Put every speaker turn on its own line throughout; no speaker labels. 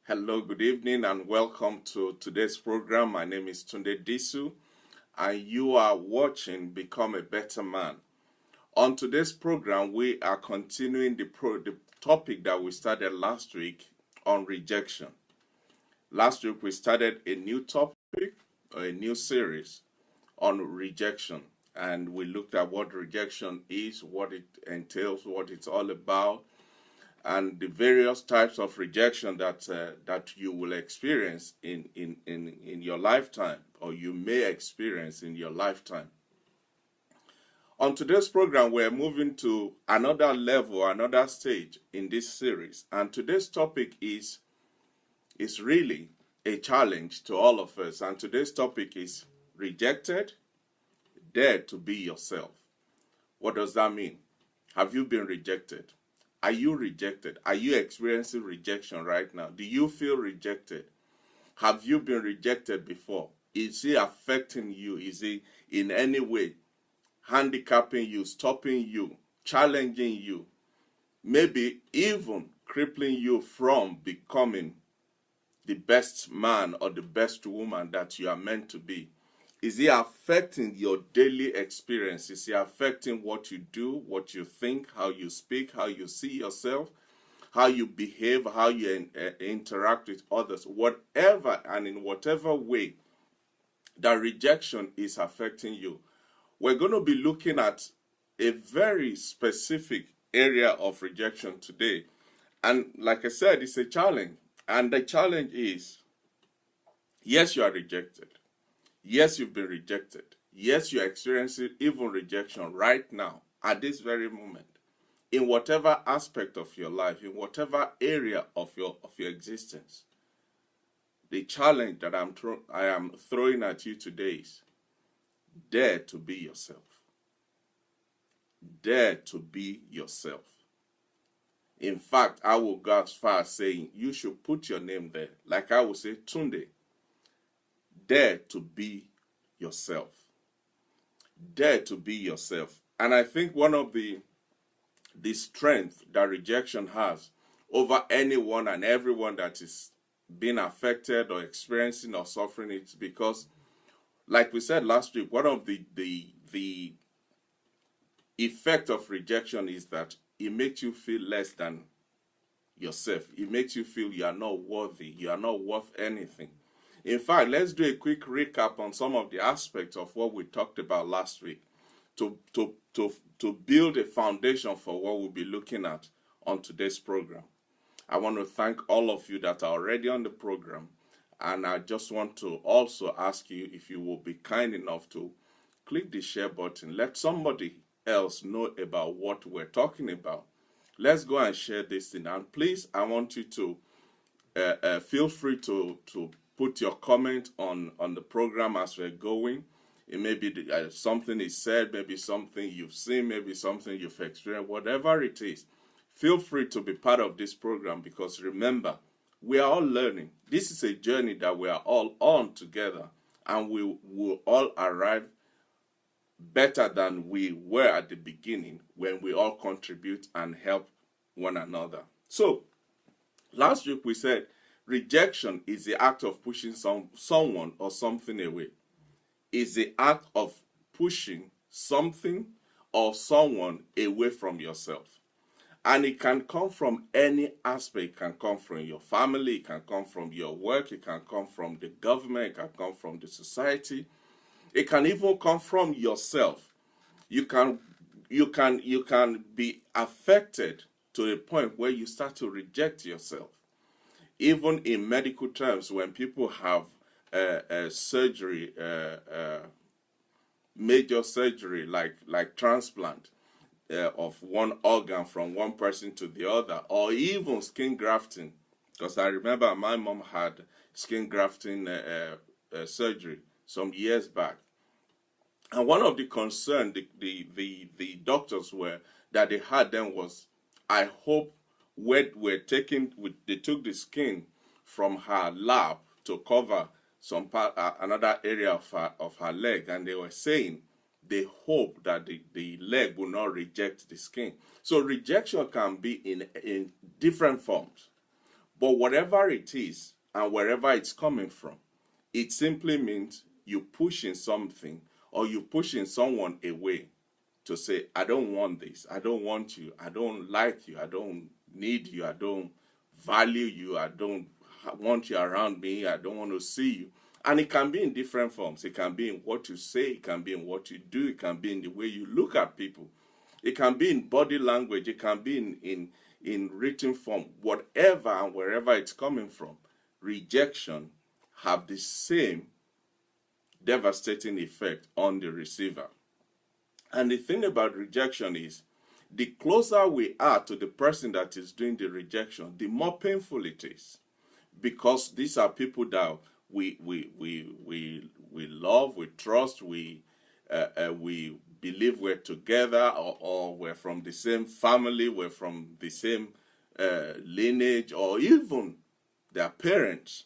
Hello, good evening, and welcome to today's program. My name is Tunde Disu, and you are watching Become a Better Man. On today's program, we are continuing the topic that we started last week on rejection. Last week, we started a new topic, or a new series on rejection, and we looked at what rejection is, what it entails, what it's all about, and the various types of rejection that you will experience in your lifetime, or you may experience in your lifetime. On today's program, we're moving to another level, another stage in this series, and today's topic is really a challenge to all of us. And today's topic is rejected, dare to be yourself. What does that mean? Have you been rejected? Are you rejected? Are you experiencing rejection right now? Do you feel rejected? Have you been rejected before? Is it affecting you? Is it in any way handicapping you, stopping you, challenging you, maybe even crippling you from becoming the best man or the best woman that you are meant to be? Is it affecting your daily experience? Is it affecting what you do, what you think, how you speak, how you see yourself, how you behave, how you interact with others? Whatever and in whatever way that rejection is affecting you, we're going to be looking at a very specific area of rejection today. And like I said, it's a challenge. And the challenge is, yes, you are rejected. Yes, you've been rejected. Yes, you're experiencing even rejection right now, at this very moment, in whatever aspect of your life, in whatever area of your existence. The challenge that I am throwing at you today is, dare to be yourself. Dare to be yourself. In fact, I will go as far as saying you should put your name there. Like I would say, Tunde, dare to be yourself. Dare to be yourself. And I think one of the strength that rejection has over anyone and everyone that is being affected or experiencing or suffering it, because, like we said last week, one of the effect of rejection is that it makes you feel less than yourself. It makes you feel you are not worthy, you are not worth anything. In fact, let's do a quick recap on some of the aspects of what we talked about last week to build a foundation for what we'll be looking at on today's program. I want to thank all of you that are already on the program, and I just want to also ask you if you will be kind enough to click the share button. Let somebody else know about what we're talking about. Let's go and share this thing. And please, I want you to feel free to put your comment on the program as we're going. It may be something is said, maybe something you've seen, maybe something you've experienced, whatever it is. Feel free to be part of this program, because remember, we are all learning. This is a journey that we are all on together, and we will all arrive better than we were at the beginning when we all contribute and help one another. So, last week we said rejection is the act of pushing someone or something away. It's the act of pushing something or someone away from yourself. And it can come from any aspect. It can come from your family, it can come from your work, it can come from the government, it can come from the society. It can even come from yourself. You can be affected to a point where you start to reject yourself. Even in medical terms, when people have surgery, major surgery like transplant of one organ from one person to the other, or even skin grafting, because I remember my mom had skin grafting surgery some years back. And one of the concerns the doctors that they had then was, I hope they took the skin from her lap to cover some part, another area of her leg, and they were saying they hope that the leg will not reject the skin. So rejection can be in different forms. But whatever it is and wherever it's coming from, it simply means you pushing something or you pushing someone away to say, I don't want this, I don't want you, I don't like you, I don't need you, I don't value you, I don't want you around me, I don't want to see you. And it can be in different forms. It can be in what you say, it can be in what you do, it can be in the way you look at people, it can be in body language, it can be in written form, whatever and wherever it's coming from. Rejection have the same devastating effect on the receiver. And the thing about rejection is, the closer we are to the person that is doing the rejection, the more painful it is. Because these are people that we love, we trust, we believe we're together, or we're from the same family, we're from the same lineage, or even their parents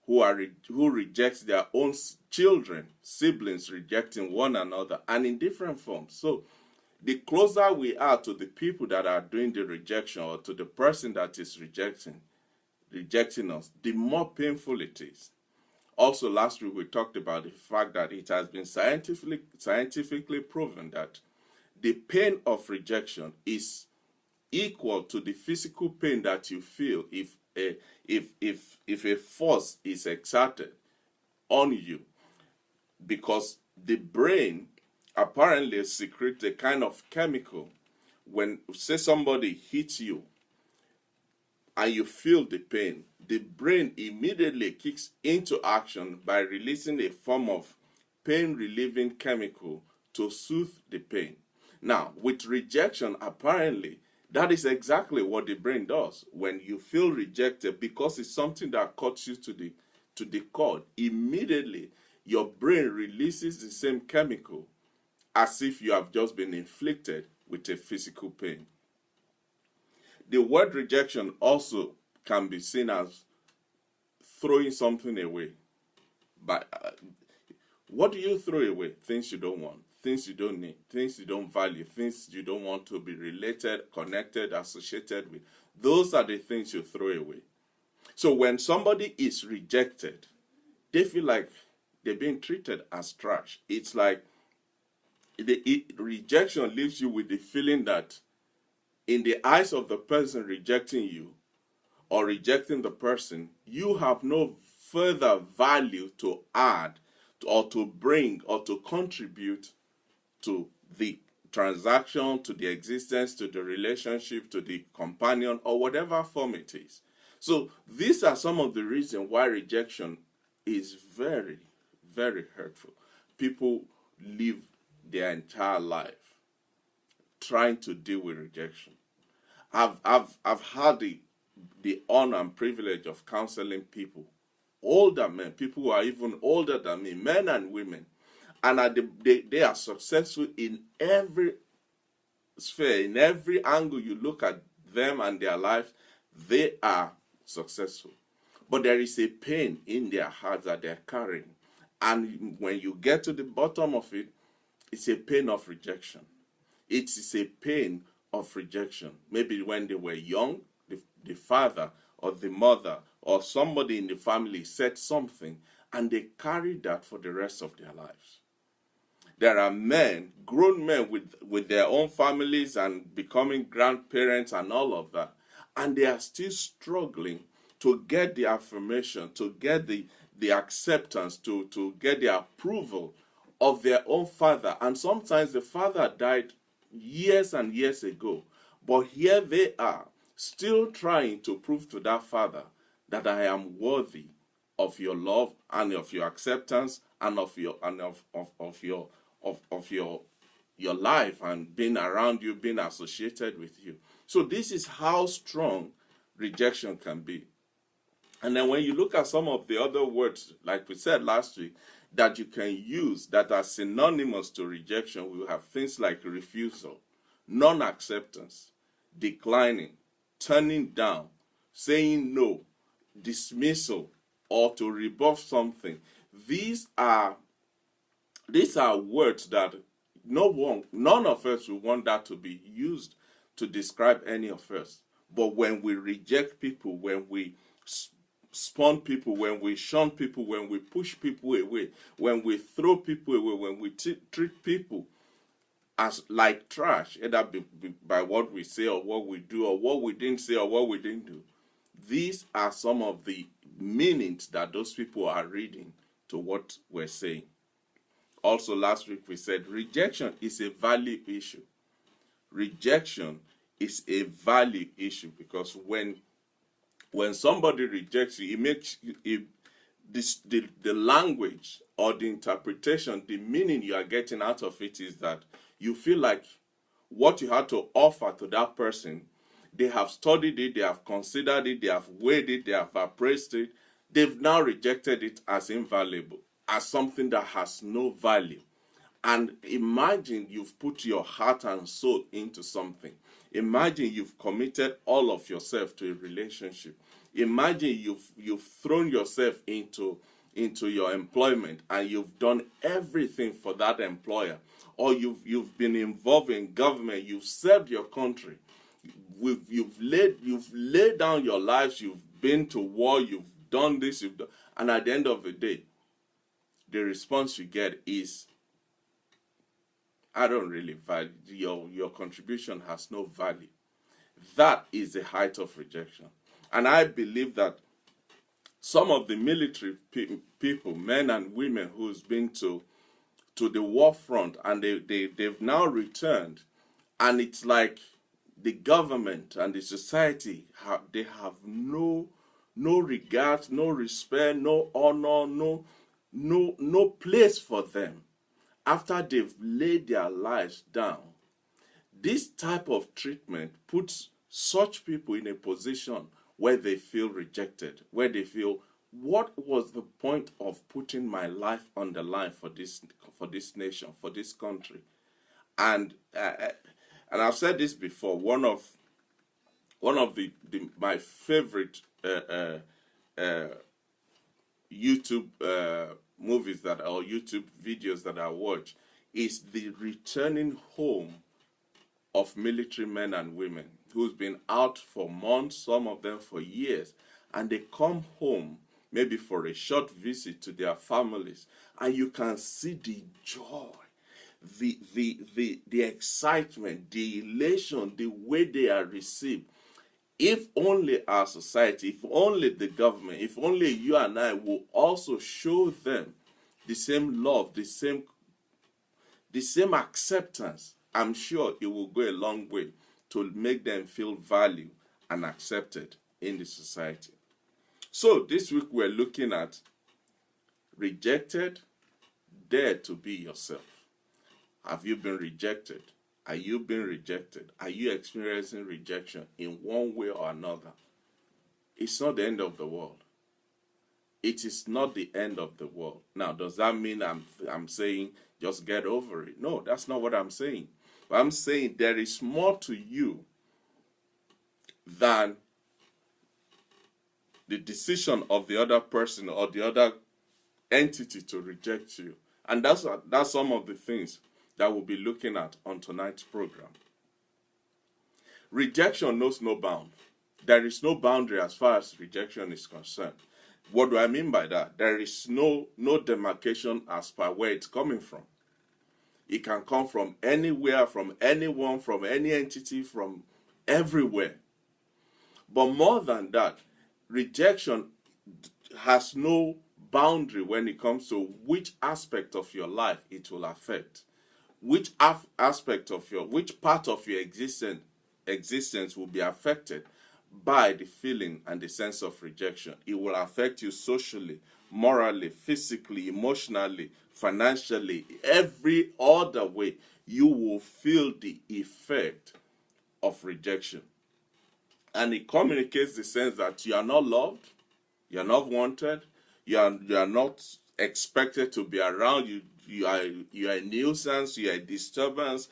who rejects their own children, siblings rejecting one another, and in different forms. So the closer we are to the people that are doing the rejection, or to the person that is rejecting us, the more painful it is. Also, last week we talked about the fact that it has been scientifically proven that the pain of rejection is equal to the physical pain that you feel if a force is exerted on you, because the brain apparently secretes a kind of chemical when, say, somebody hits you and you feel the pain. The brain immediately kicks into action by releasing a form of pain relieving chemical to soothe the pain. Now, with rejection, apparently that is exactly what the brain does. When you feel rejected, because it's something that cuts you to the core, immediately your brain releases the same chemical as if you have just been inflicted with a physical pain. The word rejection also can be seen as throwing something away. But what do you throw away? Things you don't want, things you don't need, things you don't value, things you don't want to be related, connected, associated with. Those are the things you throw away. So when somebody is rejected, they feel like they're being treated as trash. It's like rejection leaves you with the feeling that in the eyes of the person rejecting you or rejecting the person, you have no further value to add or to bring or to contribute to the transaction, to the existence, to the relationship, to the companion, or whatever form it is. So these are some of the reasons why rejection is very, very hurtful. People live their entire life trying to deal with rejection. I've had the honor and privilege of counseling people, older men, people who are even older than me, men and women, and they are successful in every sphere, in every angle you look at them and their lives, they are successful. But there is a pain in their hearts that they're carrying. And when you get to the bottom of it, it's a pain of rejection. It is a pain of rejection. Maybe when they were young, the father or the mother or somebody in the family said something, and they carried that for the rest of their lives. There are men, grown men with their own families and becoming grandparents and all of that, and they are still struggling to get the affirmation, to get the acceptance, to get the approval of their own father. And sometimes the father died years and years ago, but here they are still trying to prove to that father that I am worthy of your love and of your acceptance and of your your life and being around you, being associated with you. So this is how strong rejection can be. And then when you look at some of the other words, like we said last week, that you can use that are synonymous to rejection, we have things like refusal, non-acceptance, declining, turning down, saying no, dismissal, or to rebuff something. These are words that none of us would want that to be used to describe any of us. But when we reject people, when we spurn people, when we shun people, when we push people away, when we throw people away, when we treat people as like trash, either by what we say or what we do or what we didn't say or what we didn't do, these are some of the meanings that those people are reading to what we're saying. Also, last week we said rejection is a value issue. Rejection is a value issue, because when somebody rejects you, it makes the language or the interpretation, the meaning you are getting out of it is that you feel like what you had to offer to that person, they have studied it, they have considered it, they have weighed it, they have appraised it. They've now rejected it as invaluable, as something that has no value. And imagine you've put your heart and soul into something. Imagine you've committed all of yourself to a relationship. Imagine you've thrown yourself into your employment, and you've done everything for that employer, or you've been involved in government, you've served your country, you've laid down your lives, you've been to war, you've done this, and at the end of the day, the response you get is, I don't really value your contribution, has no value. That is the height of rejection. And I believe that some of the military people, men and women who's been to the war front, and they've now returned, and it's like the government and the society they have no regard, no respect, no honor, no place for them after they've laid their lives down. This type of treatment puts such people in a position where they feel rejected, where they feel, what was the point of putting my life on the line for this nation, for this country? And I've said this before. One of my favorite YouTube movies or YouTube videos that I watch is the returning home of military men and women who's been out for months, some of them for years, and they come home maybe for a short visit to their families, and you can see the joy, the excitement, the elation, the way they are received. If only our society, if only the government, if only you and I will also show them the same love, the same acceptance, I'm sure it will go a long way to make them feel valued and accepted in the society. So this week we're looking at rejected, dare to be yourself. Have you been rejected? Are you being rejected? Are you experiencing rejection in one way or another? It's not the end of the world. It is not the end of the world. Now, does that mean I'm saying just get over it? No, that's not what I'm saying. But I'm saying there is more to you than the decision of the other person or the other entity to reject you. And that's some of the things that we'll be looking at on tonight's program. Rejection knows no bound. There is no boundary as far as rejection is concerned. What do I mean by that? There is no demarcation as per where it's coming from. It can come from anywhere, from anyone, from any entity, from everywhere. But more than that, rejection has no boundary when it comes to which aspect of your life it will affect. Which aspect of which part of your existence will be affected by the feeling and the sense of rejection. It will affect you socially, morally, physically, emotionally, financially, every other way. You will feel the effect of rejection. And it communicates the sense that you are not loved, you are not wanted, you are not expected to be around. You are a nuisance, you are a disturbance,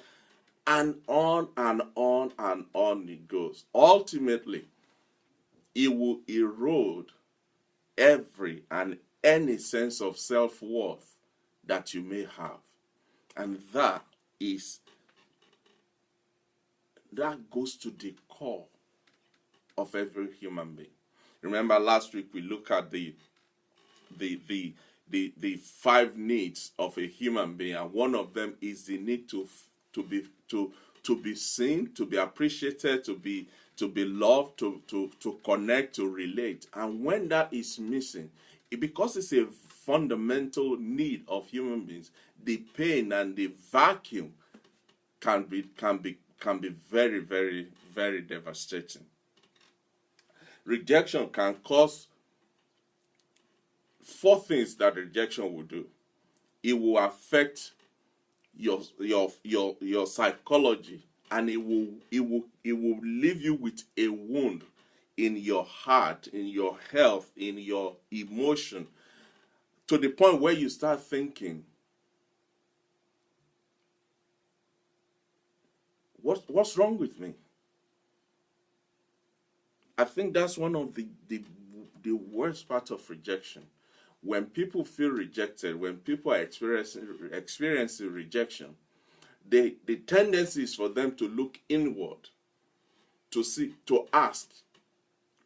and on and on and on it goes. Ultimately, it will erode every and any sense of self-worth that you may have. And that goes to the core of every human being. Remember last week we looked at the the the five needs of a human being, and one of them is the need to be to be seen, to be appreciated, to be loved, to connect, to relate. And when that is missing, because it's a fundamental need of human beings, the pain and the vacuum can be very, very, very devastating. Rejection can cause four things that rejection will do. It will affect your psychology, and it will leave you with a wound in your heart, in your health, in your emotion, to the point where you start thinking, what's wrong with me? I think that's one of the worst part of rejection. When people feel rejected, when people are experiencing rejection, the tendency is for them to look inward, to ask,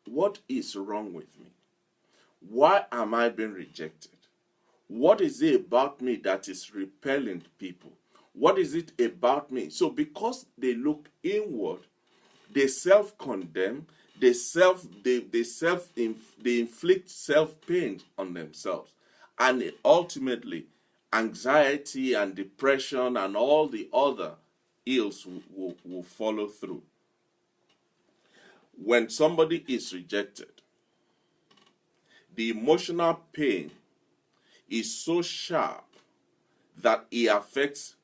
what is wrong with me? Why am I being rejected? What is it about me that is repelling people? What is it about me? So because they look inward, they self-condemn, they inflict self-pain on themselves. And ultimately, anxiety and depression and all the other ills will follow through. When somebody is rejected, the emotional pain is so sharp that it affects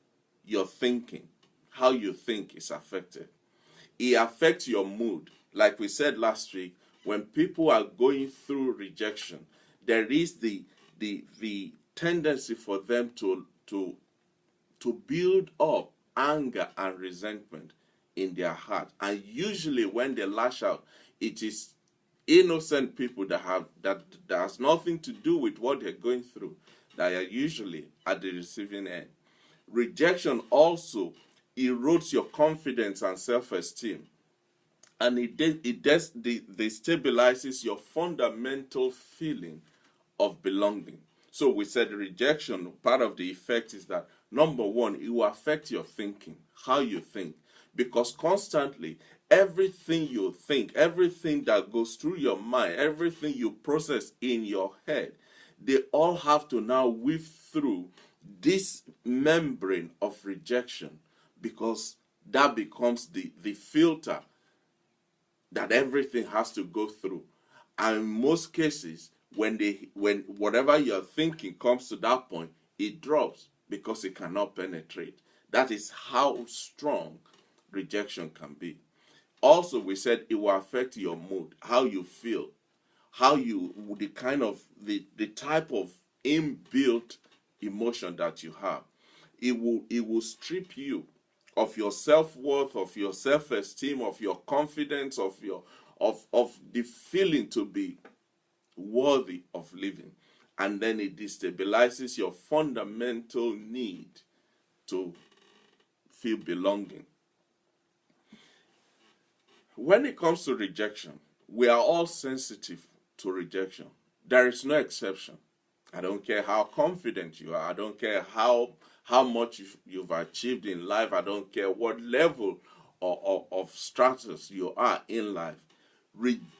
your thinking. How you think is affected. It affects your mood. Like we said last week, when people are going through rejection, there is the tendency for them to build up anger and resentment in their heart. And usually when they lash out, it is innocent people that has nothing to do with what they're going through that are usually at the receiving end. Rejection also erodes your confidence and self-esteem, and it destabilizes your fundamental feeling of belonging. So we said rejection, part of the effect is that, number one, it will affect your thinking, how you think, because constantly everything you think, everything that goes through your mind, everything you process in your head, they all have to now weave through this membrane of rejection, because that becomes the filter that everything has to go through. And in most cases, when whatever you're thinking comes to that point, it drops because it cannot penetrate. That is how strong rejection can be. Also, we said it will affect your mood, how you feel, the type of inbuilt emotion that you have. It will strip you of your self-worth, of your self-esteem, of your confidence, of the feeling to be worthy of living. And then it destabilizes your fundamental need to feel belonging. When it comes to rejection, we are all sensitive to rejection. There is no exception. I don't care how confident you are. I don't care how much you've achieved in life. I don't care what level of status you are in life.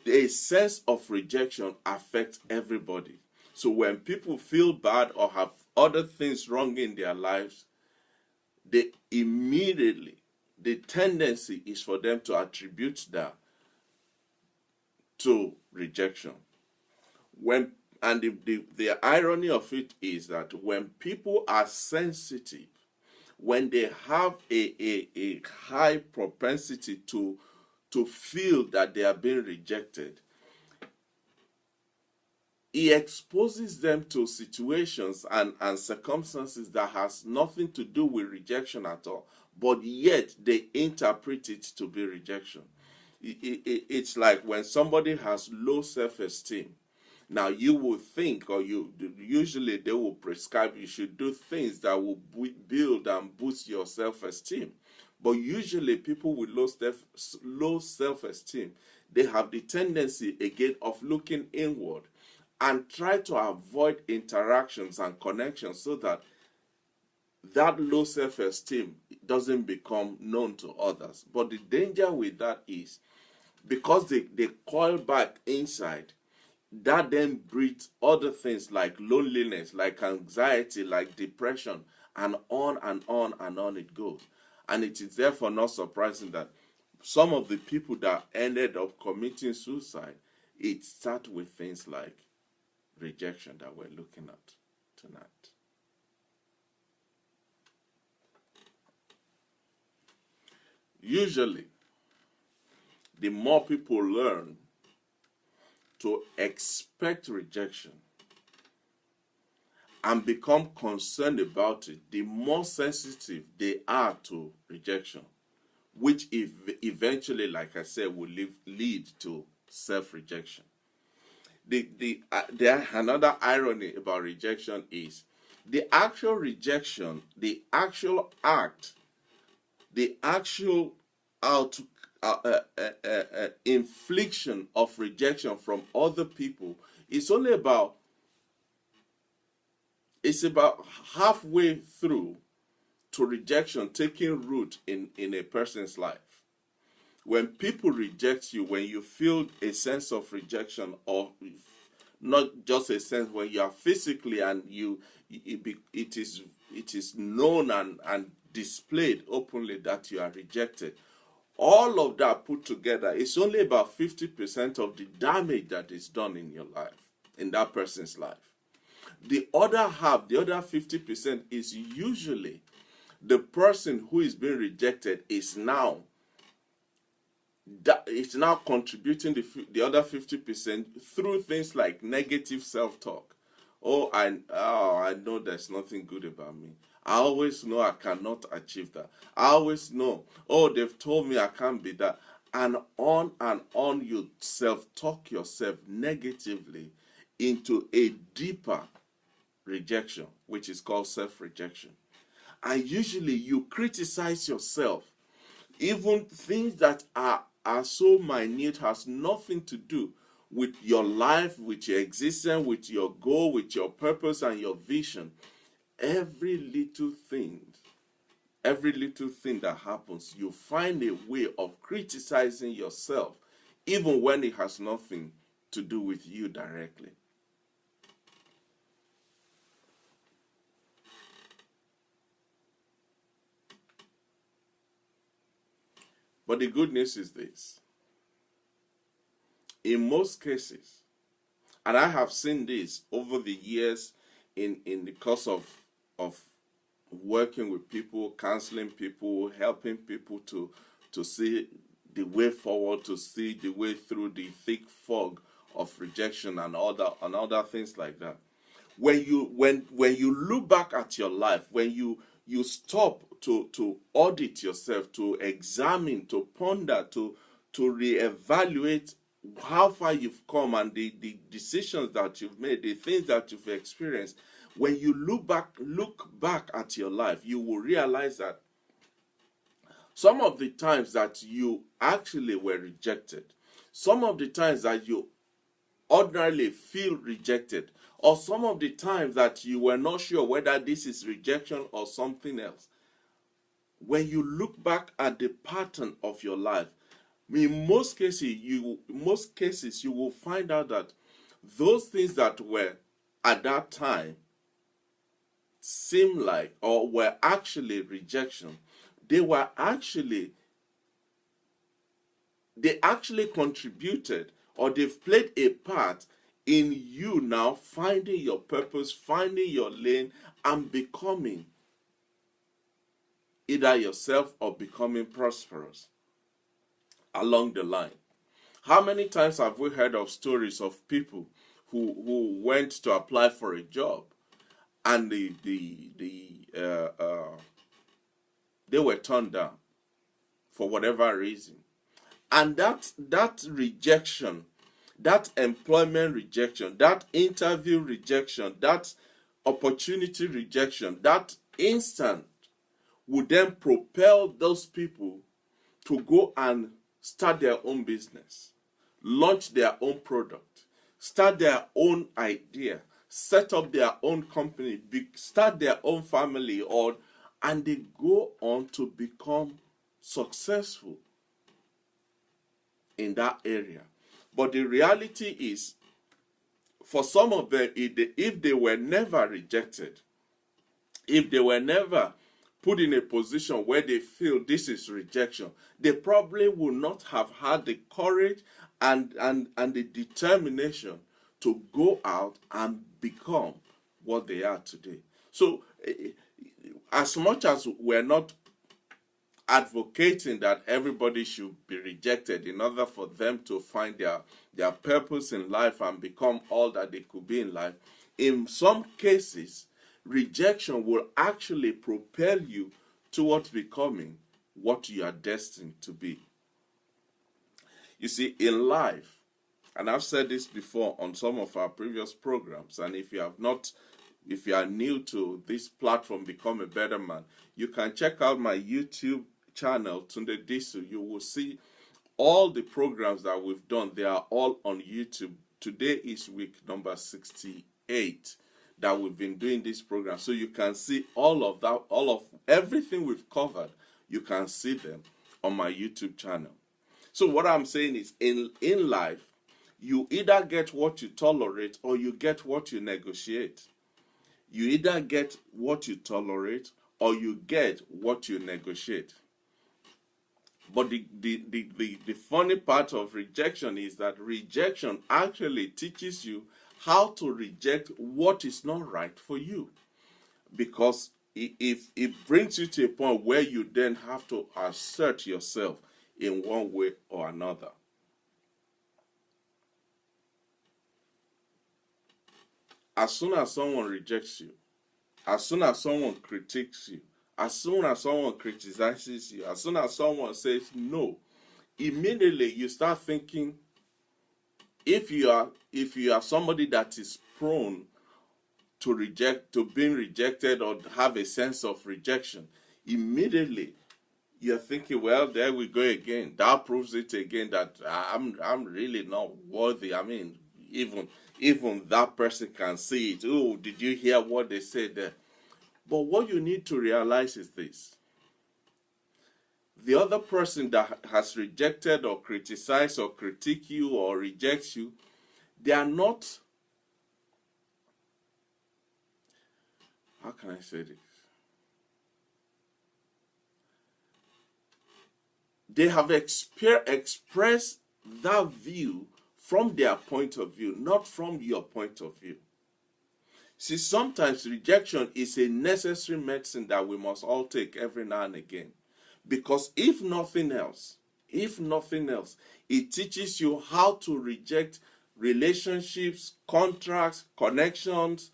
A sense of rejection affects everybody. So when people feel bad or have other things wrong in their lives, they immediately, the tendency is for them to attribute that to rejection. The irony of it is that when people are sensitive, when they have a high propensity to feel that they are being rejected, it exposes them to situations and circumstances that has nothing to do with rejection at all, but yet they interpret it to be rejection. It's like when somebody has low self-esteem. Now you will think, or usually they will prescribe you should do things that will build and boost your self-esteem. But usually people with low self-esteem, they have the tendency again of looking inward and try to avoid interactions and connections so that that low self-esteem doesn't become known to others. But the danger with that is because they coil back inside, that then breeds other things like loneliness, like anxiety, like depression, and on and on and on it goes. And it is therefore not surprising that some of the people that ended up committing suicide, it started with things like rejection that we're looking at tonight. Usually, the more people learn to expect rejection and become concerned about it, the more sensitive they are to rejection, which eventually, like I said, will lead to self-rejection. Another irony about rejection is the actual rejection, the actual act, the actual infliction of rejection from other people is only about halfway through to rejection taking root in a person's life. When people reject you, when you feel a sense of rejection, or not just a sense, when you are physically and it is known and displayed openly that you are rejected, all of that put together is only about 50% of the damage that is done in your life, in that person's life. The other half, the other 50%, is usually the person who is being rejected is now contributing the other 50% through things like negative self-talk. I know there's nothing good about me. I always know I cannot achieve that. I always know, they've told me I can't be that. And on you self-talk yourself negatively into a deeper rejection, which is called self-rejection. And usually you criticize yourself. Even things that are so minute, has nothing to do with your life, with your existence, with your goal, with your purpose and your vision. Every little thing that happens, you find a way of criticizing yourself, even when it has nothing to do with you directly. But the good news is this. In most cases, and I have seen this over the years in the course of working with people, counseling people, helping people to see the way forward, to see the way through the thick fog of rejection and other things like that. When you look back at your life, when you stop to audit yourself, to examine, to ponder, to reevaluate how far you've come and the decisions that you've made, the things that you've experienced, when you look back at your life, you will realize that some of the times that you actually were rejected, some of the times that you ordinarily feel rejected, or some of the times that you were not sure whether this is rejection or something else, when you look back at the pattern of your life, in most cases you will find out that those things that were at that time seem like or were actually rejection, they actually contributed, or they've played a part in you now finding your purpose, finding your lane, and becoming either yourself or becoming prosperous along the line. How many times have we heard of stories of people who went to apply for a job and they were turned down for whatever reason? And that rejection, that employment rejection, that interview rejection, that opportunity rejection, that instant would then propel those people to go and start their own business, launch their own product, start their own idea, set up their own company, start their own family, and they go on to become successful in that area. But the reality is, for some of them, if they were never rejected, if they were never put in a position where they feel this is rejection, they probably would not have had the courage and the determination to go out and become what they are today. So, as much as we're not advocating that everybody should be rejected in order for them to find their purpose in life and become all that they could be in life, in some cases, rejection will actually propel you towards becoming what you are destined to be. You see, in life, and I've said this before on some of our previous programs, and if you are new to this platform, Become a Better Man, you can check out my YouTube channel, Tunde Disu. You will see all the programs that we've done. They are all on YouTube. Today is week number 68 that we've been doing this program. So you can see all of everything we've covered. You can see them on my YouTube channel. So what I'm saying is, in life, you either get what you tolerate or you get what you negotiate. You either get what you tolerate or you get what you negotiate. But the funny part of rejection is that rejection actually teaches you how to reject what is not right for you. Because it brings you to a point where you then have to assert yourself in one way or another. As soon as someone rejects you, as soon as someone critiques you, as soon as someone criticizes you, as soon as someone says no, immediately you start thinking, if you are somebody that is prone to being rejected or have a sense of rejection, immediately you're thinking, well, there we go again. That proves it again that I'm really not worthy. I mean, even that person can see it. Oh, did you hear what they said there? But what you need to realize is this. The other person that has rejected or criticized or critiqued you or rejects you, they are not, how can I say this? They have expressed that view from their point of view, not from your point of view. See, sometimes rejection is a necessary medicine that we must all take every now and again. Because if nothing else, it teaches you how to reject relationships, contracts, connections,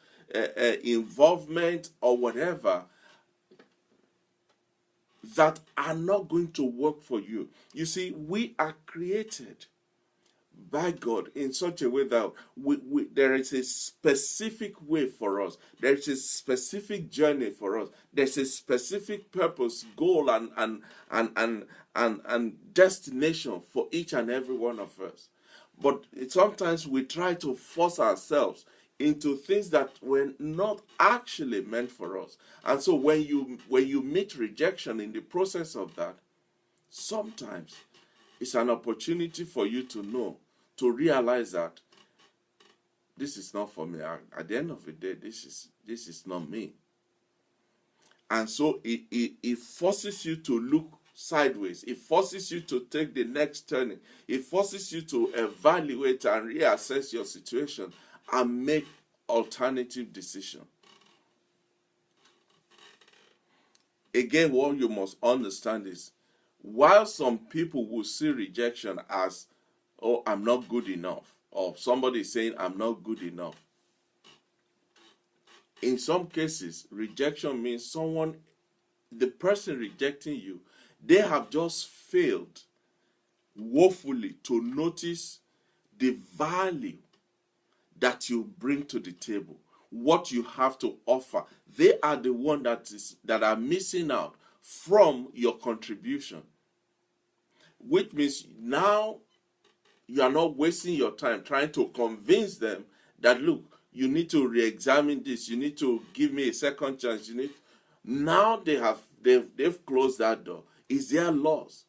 involvement, or whatever that are not going to work for you. You see, we are created by God in such a way that there is a specific way for us. There is a specific journey for us. There's a specific purpose, goal, and destination for each and every one of us. But sometimes we try to force ourselves into things that were not actually meant for us. And so when you meet rejection in the process of that, sometimes it's an opportunity for you to realize that this is not for me. At the end of the day, this is not me. And so it forces you to look sideways. It forces you to take the next turning. It forces you to evaluate and reassess your situation and make alternative decisions. Again, what you must understand is, while some people will see rejection as, oh, I'm not good enough, or somebody saying I'm not good enough, in some cases, rejection means the person rejecting you, they have just failed woefully to notice the value that you bring to the table, what you have to offer. They are the one that are missing out from your contribution, which means now you are not wasting your time trying to convince them that, look, you need to re-examine this, you need to give me a second chance, you need. Now they've closed that door. It's their loss.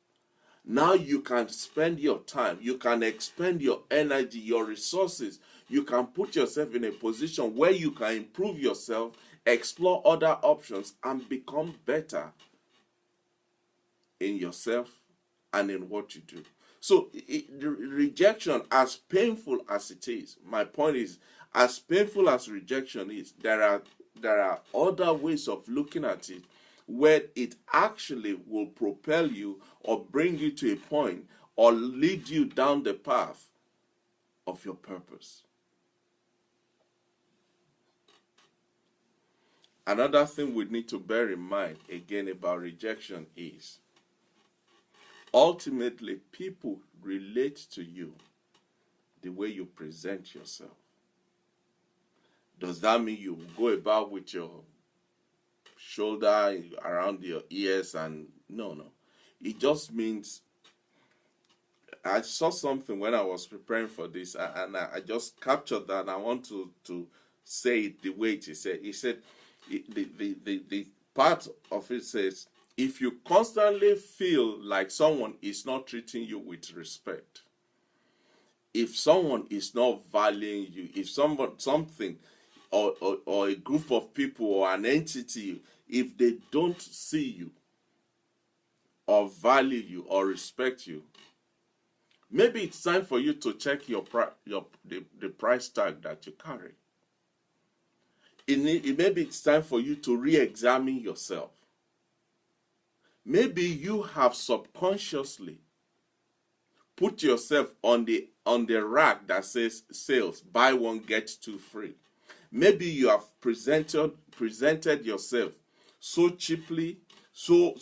Now you can spend your time, you can expend your energy, your resources, you can put yourself in a position where you can improve yourself, explore other options, and become better in yourself and in what you do. So the rejection, as painful as it is, my point is, as painful as rejection is, there are other ways of looking at it where it actually will propel you or bring you to a point or lead you down the path of your purpose. Another thing we need to bear in mind again about rejection is, ultimately, people relate to you the way you present yourself. Does that mean you go about with your shoulder around your ears and no? It just means, I saw something when I was preparing for this, and I just captured that, and I want to say it the way it is said. He said, the part of it says, if you constantly feel like someone is not treating you with respect, if someone is not valuing you, if something or a group of people or an entity, if they don't see you or value you or respect you, maybe it's time for you to check the price tag that you carry. Maybe it's time for you to re-examine yourself. Maybe you have subconsciously put yourself on the rack that says sales, buy one get two free. Maybe you have presented yourself so cheaply, so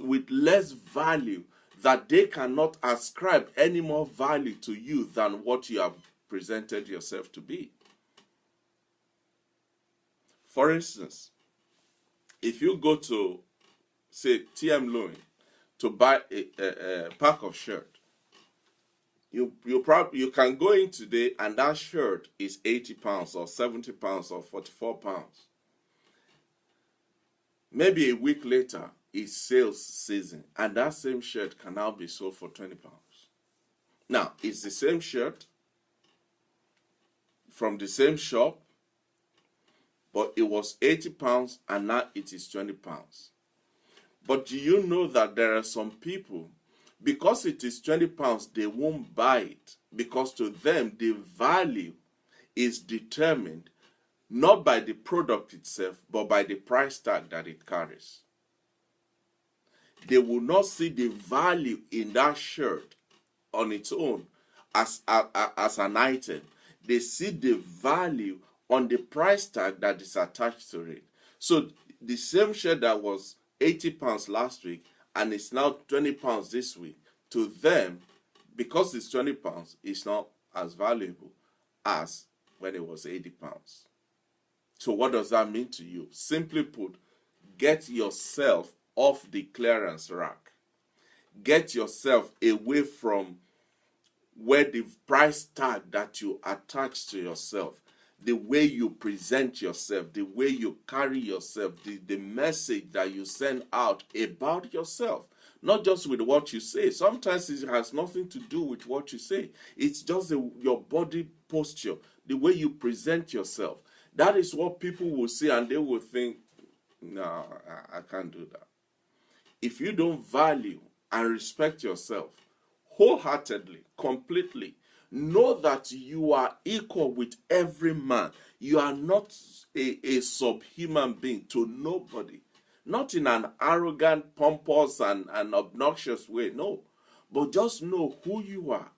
with less value, that they cannot ascribe any more value to you than what you have presented yourself to be. For instance, if you go to, say, TM Loan to buy a pack of shirt, you can go in today and that shirt is £80 or £70 or £44. Maybe a week later, it's sales season, and that same shirt can now be sold for £20. Now, it's the same shirt from the same shop, but it was £80 and now it is £20. But do you know that there are some people, because it is £20, they won't buy it, because to them the value is determined not by the product itself, but by the price tag that it carries. They will not see the value in that shirt on its own as an item. They see the value on the price tag that is attached to it. So the same shirt that was £80 last week and it's now £20 this week, to them, because it's £20, it's not as valuable as when it was £80. So what does that mean to you? Simply put, get yourself off the clearance rack. Get yourself away from where the price tag that you attach to yourself, the way you present yourself, the way you carry yourself, the message that you send out about yourself. Not just with what you say. Sometimes it has nothing to do with what you say. It's just your body posture, the way you present yourself. That is what people will see, and they will think, no, I can't do that. If you don't value and respect yourself wholeheartedly, completely, know that you are equal with every man. You are not a subhuman being to nobody. Not in an arrogant, pompous, and obnoxious way, no. But just know who you are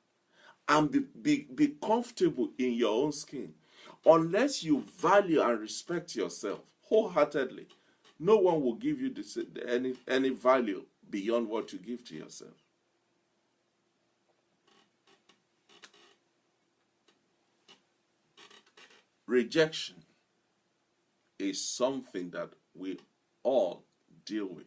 and be comfortable in your own skin. Unless you value and respect yourself wholeheartedly, no one will give you any value beyond what you give to yourself. Rejection is something that we all deal with,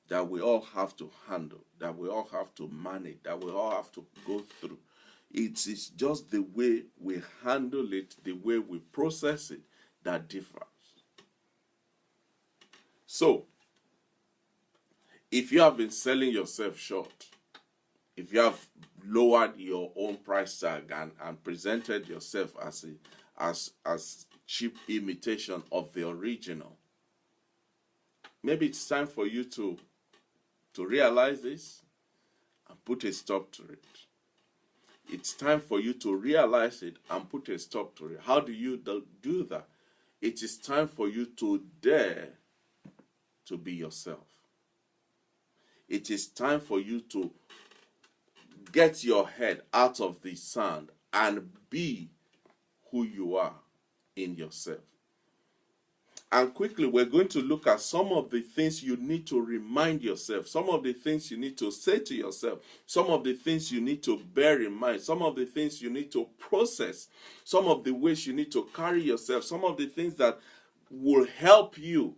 that we all have to handle, that we all have to manage, that we all have to go through. It is just the way we handle it, the way we process it, that differs. So, if you have been selling yourself short, if you have lowered your own price tag and presented yourself as cheap imitation of the original, maybe it's time for you to realize this and put a stop to it. It's time for you to realize it and put a stop to it. How do you do that? It is time for you to dare to be yourself. It is time for you to get your head out of the sand and be who you are in yourself. And quickly, we're going to look at some of the things you need to remind yourself, some of the things you need to say to yourself, some of the things you need to bear in mind, some of the things you need to process, some of the ways you need to carry yourself, some of the things that will help you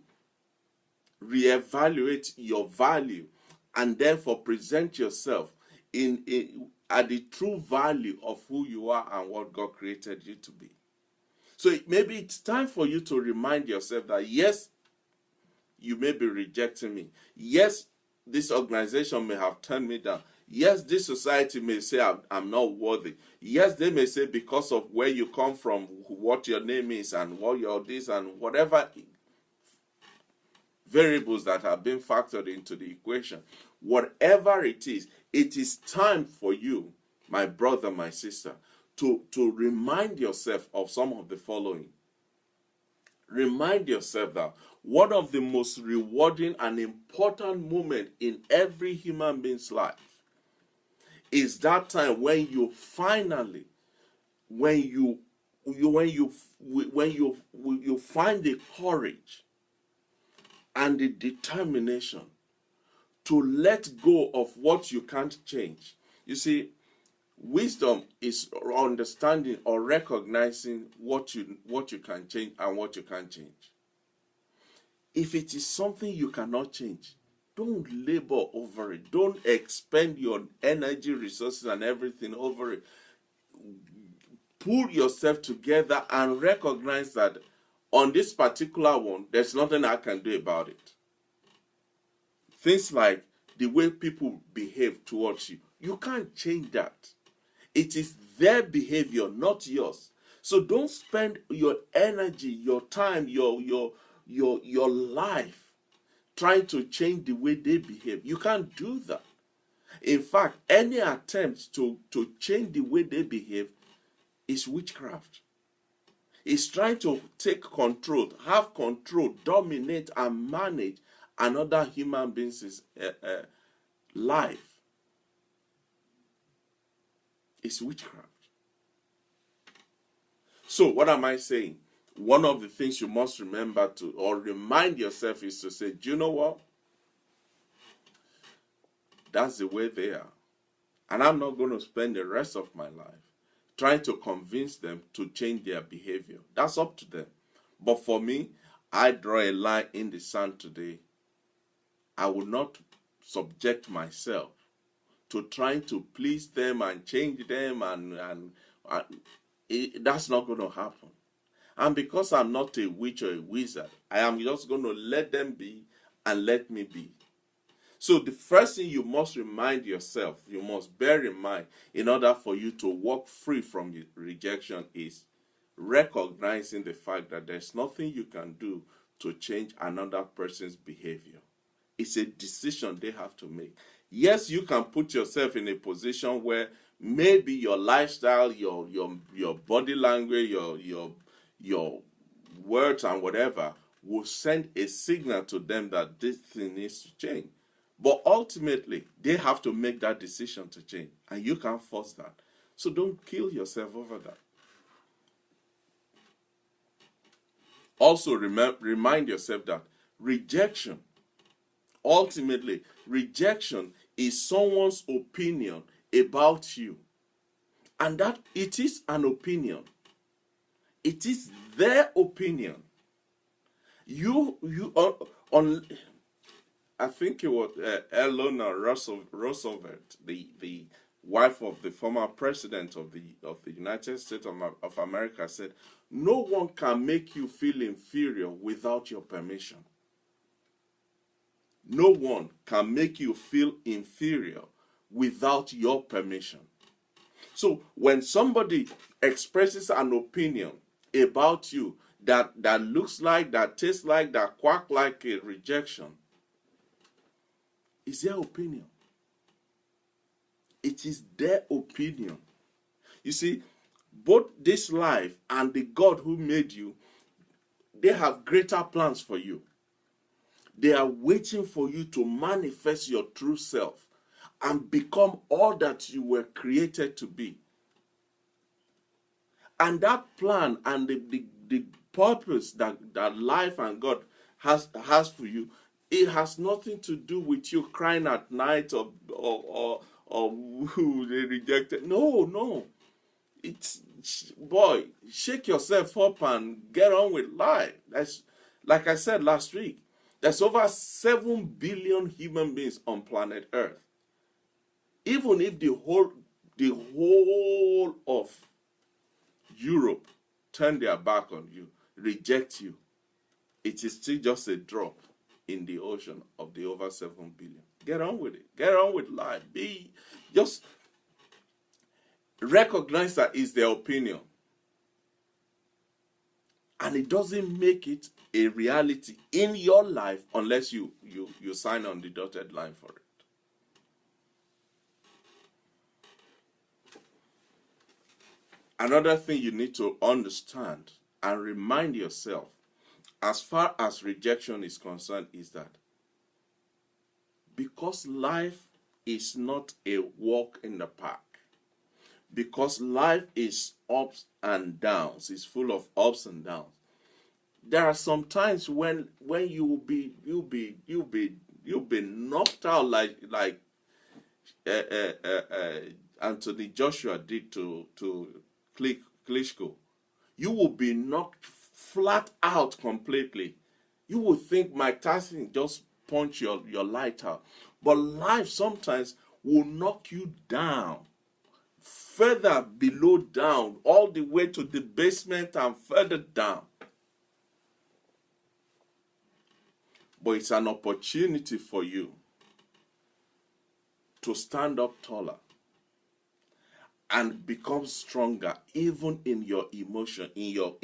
reevaluate your value and therefore present yourself at the true value of who you are and what God created you to be. So maybe it's time for you to remind yourself that yes, you may be rejecting me. Yes, this organization may have turned me down. Yes, this society may say I'm not worthy. Yes, they may say because of where you come from, what your name is, and what your this and whatever variables that have been factored into the equation. Whatever it is time for you, my brother, my sister, to remind yourself of some of the following. Remind yourself that one of the most rewarding and important moments in every human being's life is that time when you finally, when you find the courage and the determination to let go of what you can't change. You see, wisdom is understanding or recognizing what you can change and what you can't change. If it is something you cannot change, don't labor over it. Don't expend your energy, resources, and everything over it. Pull yourself together and recognize that on this particular one, there's nothing I can do about it. Things like the way people behave towards you, you can't change that. It is their behavior, not yours. So don't spend your energy, your time, your life trying to change the way they behave. You can't do that. In fact, any attempt to change the way they behave is witchcraft. It's trying to take control, have control, dominate, and manage another human being's life. It's witchcraft. So what am I saying? One of the things you must remember to or remind yourself is to say, do you know what? That's the way they are. And I'm not going to spend the rest of my life trying to convince them to change their behavior. That's up to them. But for me, I draw a line in the sand today. I will not subject myself to trying to please them and change them and that's not going to happen. And because I'm not a witch or a wizard, I am just going to let them be and let me be. So the first thing you must remind yourself, you must bear in mind in order for you to walk free from rejection is recognizing the fact that there's nothing you can do to change another person's behavior. It's a decision they have to make. Yes, you can put yourself in a position where maybe your lifestyle, your body language, your words and whatever will send a signal to them that this thing needs to change. But ultimately, they have to make that decision to change, and you can't force that. So don't kill yourself over that. Also, remind yourself that rejection, ultimately, rejection is someone's opinion about you. And that it is an opinion. It is their opinion. I think it was Eleanor Roosevelt, the wife of the former president of the United States of America, said, "No one can make you feel inferior without your permission." No one can make you feel inferior without your permission. So when somebody expresses an opinion about you that looks like, that tastes like, that quack like a rejection, it's their opinion. It is their opinion. You see, both this life and the God who made you, they have greater plans for you. They are waiting for you to manifest your true self and become all that you were created to be. And that plan and the purpose that life and God has for you, it has nothing to do with you crying at night or who they rejected. No. It's, boy, shake yourself up and get on with life. That's, like I said last week, there's over 7 billion human beings on planet Earth. Even if the whole of Europe turn their back on you, reject you, it is still just a drop in the ocean of the over 7 billion. Get on with it. Get on with life. Just recognize that it's their opinion. And it doesn't make it a reality in your life unless you sign on the dotted line for it. Another thing you need to understand and remind yourself, as far as rejection is concerned, is that because life is not a walk in the park, because life is ups and downs, it's full of ups and downs, there are some times when you'll be knocked out like Anthony Joshua did to Klitschko. You will be knocked flat out completely. You will think Mike Tyson just punched your light out. But life sometimes will knock you down, further below down, all the way to the basement and further down. But it's an opportunity for you to stand up taller and become stronger, even in your emotion, in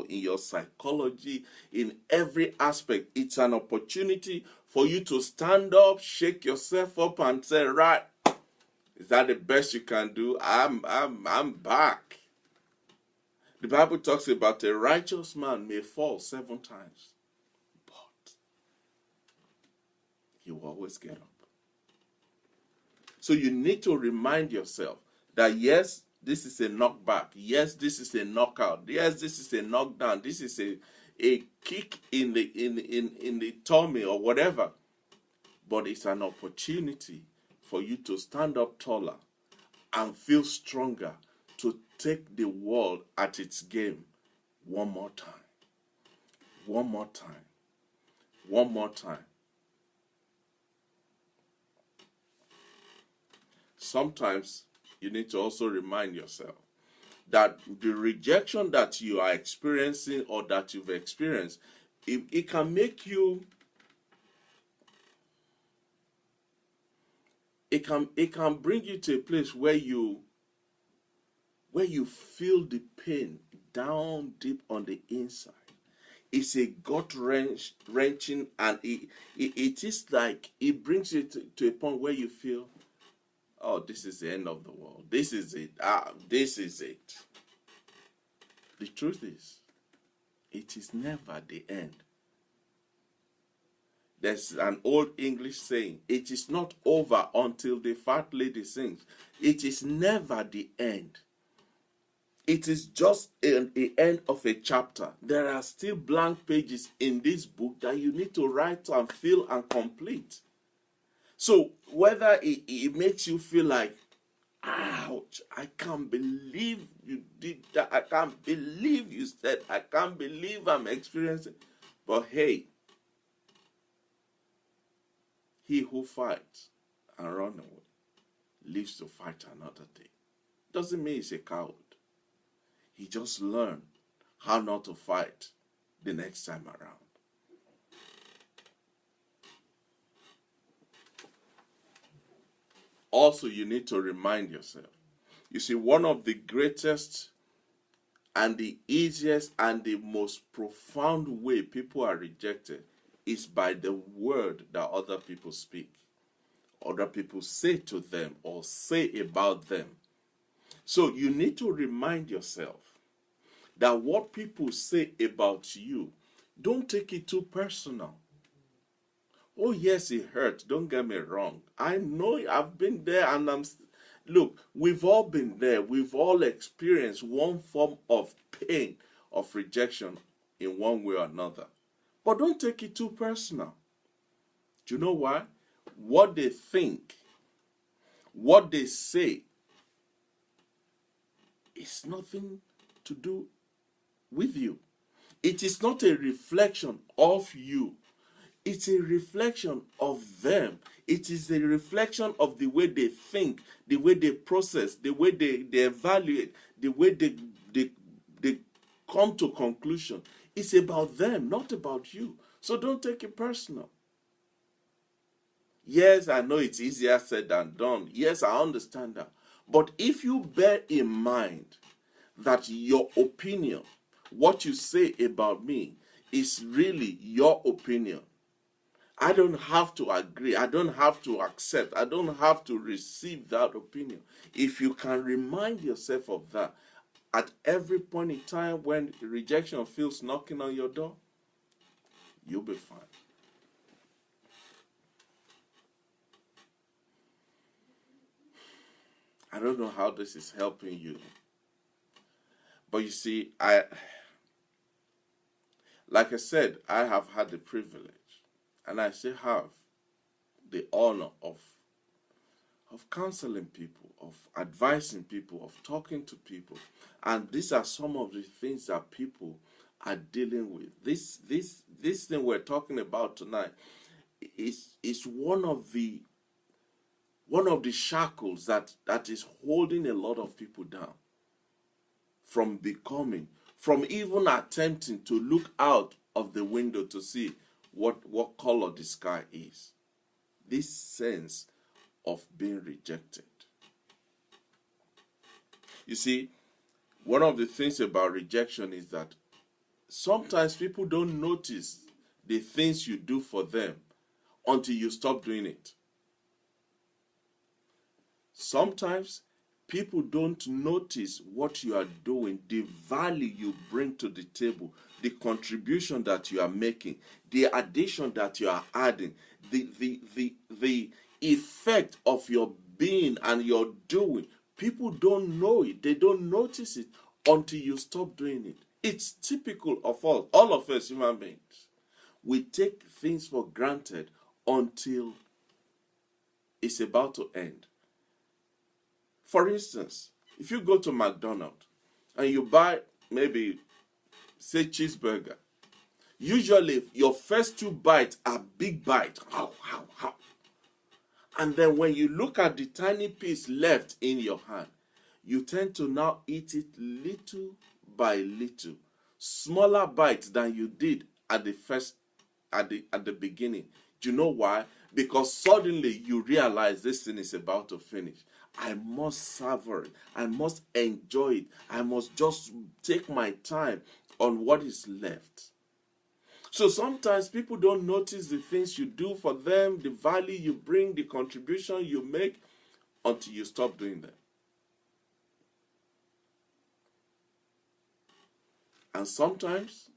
your psychology, in every aspect. It's an opportunity for you to stand up, shake yourself up, and say, right, is that the best you can do? I'm back. The Bible talks about a righteous man may fall 7 times, but he will always get up. So you need to remind yourself that yes, this is a knockback. Yes, this is a knockout. Yes, this is a knockdown. This is a kick in the tummy or whatever. But it's an opportunity for you to stand up taller and feel stronger to take the world at its game one more time. One more time. One more time. Sometimes you need to also remind yourself that the rejection that you are experiencing or that you've experienced, it can make you, it can bring you to a place where you feel the pain down deep on the inside. It's a gut wrenching, and it is like it brings you to a point where you feel, oh, this is the end of the world. This is it. This is it. The truth is, it is never the end. There's an old English saying, it is not over until the fat lady sings. It is never the end. It is just the end of a chapter. There are still blank pages in this book that you need to write and fill and complete. So whether it makes you feel like, ouch, I can't believe you did that. I can't believe you said, I can't believe I'm experiencing. But hey, he who fights and run away lives to fight another day. Doesn't mean he's a coward. He just learned how not to fight the next time around. Also, you need to remind yourself. You see, one of the greatest and the easiest and the most profound way people are rejected is by the word that other people speak, other people say to them or say about them. So you need to remind yourself that what people say about you, don't take it too personal. Oh yes, it hurts. Don't get me wrong. I know I've been there, and look, we've all been there. We've all experienced one form of pain, of rejection in one way or another. But don't take it too personal. Do you know why? What they think, what they say, is nothing to do with you. It is not a reflection of you. It's a reflection of them. It is a reflection of the way they think, the way they process, the way they evaluate, the way they come to conclusion. It's about them, not about you. So don't take it personal. Yes, I know it's easier said than done. Yes, I understand that. But if you bear in mind that your opinion, what you say about me, is really your opinion, I don't have to agree. I don't have to accept. I don't have to receive that opinion. If you can remind yourself of that at every point in time when rejection feels knocking on your door, you'll be fine. I don't know how this is helping you. But you see, like I said, I have had the privilege, and I still have the honor of counseling people, of advising people, of talking to people. And these are some of the things that people are dealing with. This thing we're talking about tonight is one of the shackles that is holding a lot of people down from even attempting to look out of the window to see what color the sky is. This sense of being rejected. You see, one of the things about rejection is that sometimes people don't notice the things you do for them until you stop doing it. Sometimes people don't notice what you are doing, the value you bring to the table, the contribution that you are making, the addition that you are adding, the effect of your being and your doing. People don't know it. They don't notice it until you stop doing it. It's typical of all of us human beings. We take things for granted until it's about to end. For instance, if you go to McDonald's and you buy maybe, say, cheeseburger, usually your first two bites are big bites. And then when you look at the tiny piece left in your hand, you tend to now eat it little by little, smaller bites than you did at the beginning. Do you know why? Because suddenly you realize this thing is about to finish. I must savor it. I must enjoy it. I must just take my time on what is left. So sometimes people don't notice the things you do for them, the value you bring, the contribution you make, until you stop doing them. And sometimes,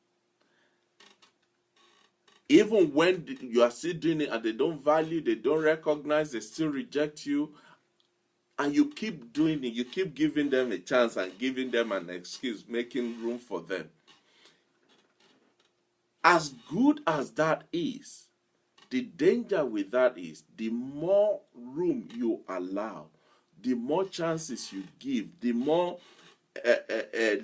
even when you are still doing it and they don't value, they don't recognize, they still reject you, and you keep doing it, you keep giving them a chance and giving them an excuse, making room for them. As good as that is, the danger with that is the more room you allow, the more chances you give, the more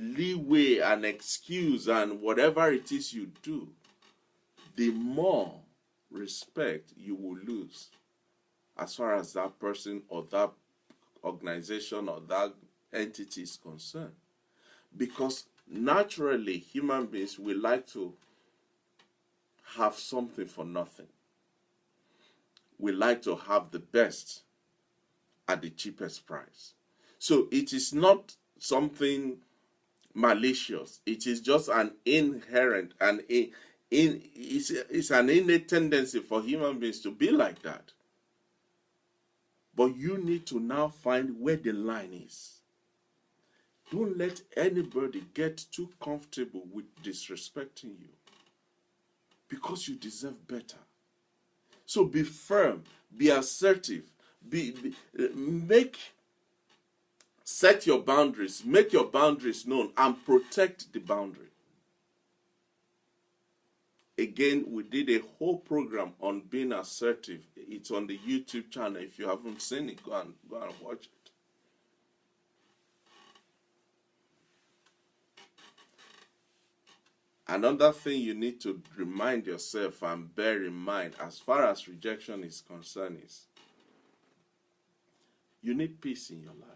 leeway and excuse and whatever it is you do, the more respect you will lose as far as that person or that organization or that entity is concerned. Because naturally, human beings, we like to have something for nothing. We like to have the best at the cheapest price. So it is not something malicious. It is just an inherent and it's an innate tendency for human beings to be like that. But you need to now find where the line is. Don't let anybody get too comfortable with disrespecting you, because you deserve better. So be firm, be assertive, set your boundaries, make your boundaries known, and protect the boundary. Again, we did a whole program on being assertive. It's on the YouTube channel. If you haven't seen it, go and watch it. Another thing you need to remind yourself and bear in mind as far as rejection is concerned is you need peace in your life.